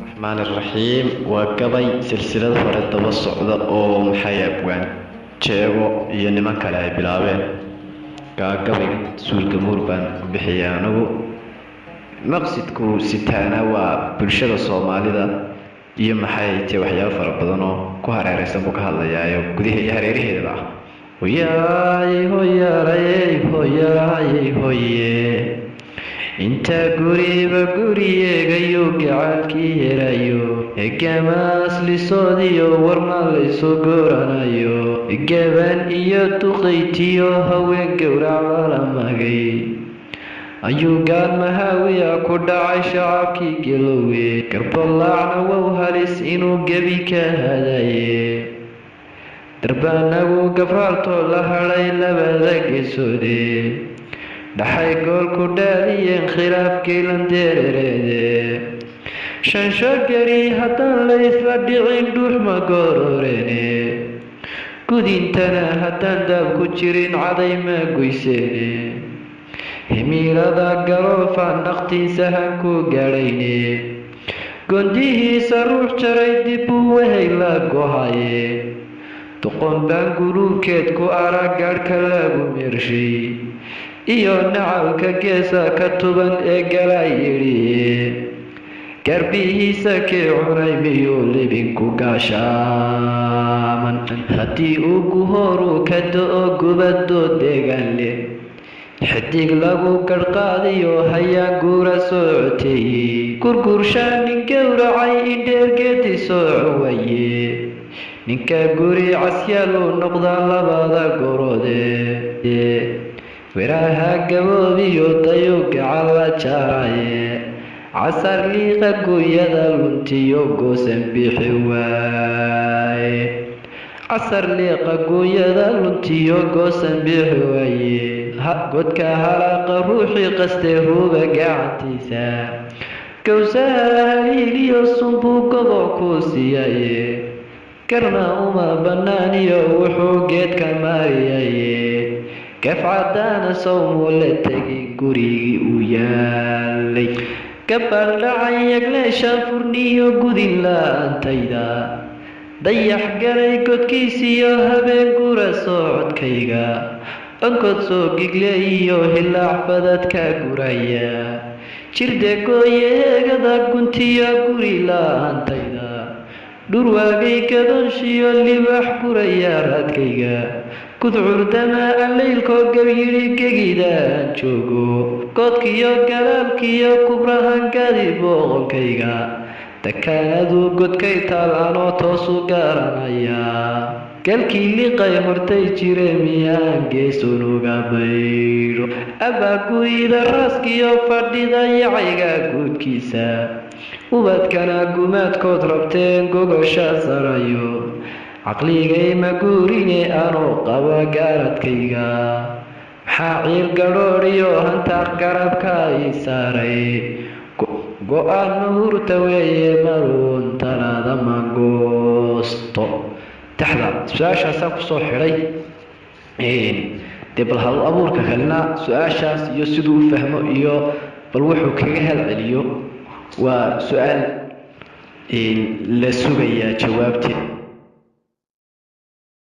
الرحمن الرحيم وقضي سلسلة فرد الصعدة أو محيبوان جيغو ينمان كلاي بلاوين قضي سول جمهور بان بحيانو مقصدكو ستانا وبلشدة الصومالي دا iyo maxay tahay waxyaabo fara badan oo ku hareeraysan buu ka hadlayaa gudaha iyo hareeraheeda hoye inta guriba guriyeegayo gacalkii helayo egamaas lisoodiyo warmaan laysu gooranayo gaban iyo duqaytiyo haween gowrac la magay ayuu gaalmahawiya ku dhacay shacabkii gelowe garbalaacna wow halis inuu gebi ka hadaye darbaanagu gabraaltoo la hadhay labada geesoode dhaxay goolku dhaadiyeen khilaafkii landeerereede shanshogari haddaan la isla dhicin dhuuxma goororene gudintana haddaan daab ku jirin caday ma goyseene himiilada garoofaan dhaqtiisa hanku gaadhayne gondihiisa ruux jaray dib uu wahay la gohaye doqon baan guruubkeed ku arag gaadhka lagu meershay iyo nacalka geesa ka tuban ee galaa yidhi garbihiisa kee cunay miyuu libinku gaashaaman haddii uu guhooru ka do-o gubadoo deegaan leh xidig lagu garhqaadiyo hayaan guura soo coteeyey gurgurshaa nin gowracay indheergeedi soo cowaye ninka guri casyaaluu noqdaa labada goroode weraha gaboobiyo dayo gacan la jaaraye casar liiqa gooyada luntiyo goosan bixi waaye casar liiqa gooyada luntiyo goosan bixi waaye godka halaaqa ruuxii qastee huuba gacantiisa gowsaha haliiliyo sunbuu godoc kuu siiyaye karna uma bannaaniyo wuxuu geedka maariyaye gafcadaana sawmuu la tegay gurigii uu yaalay gabal dhacay yagleeshaan furniyo gudin la-aantayda dayax galay godkiisiyo habeen gura socodkayga onkod soo gigleeyiyo hilaac fadadka guraya jirde gooye eegada guntiyo guri la-aantayda dhurwaagay gadoonshiyo libax guraya raadkayga kudcurdama allaylkoo gabyidhi gegidaan joogo godkiyo galaalkiyo kubrahangaadi booqolkayga dakaanadu godkay taal anoo toosu garanaya galkii liqay hortay jire miyaan geesunuga baydho abaaguyda raaskiyo fadhida yacayga guudkiisa ubadkana gumaadkood rabteen gogosha sarayo caqligay ma guurine anoo qaba gaaradkayga maxaa ciil gadhoodhiyo hantaaq garabka ii saaray go-aan mahurta weeye maruun talaada ma goosto taxda su-aashaasaa kusoo xidhay dee bal hal abuurka kalena su-aashaas iyo siduu u fahmo iyo bal wuxuu kaga halceliyo waa su-aal la sugayaa jawaabteed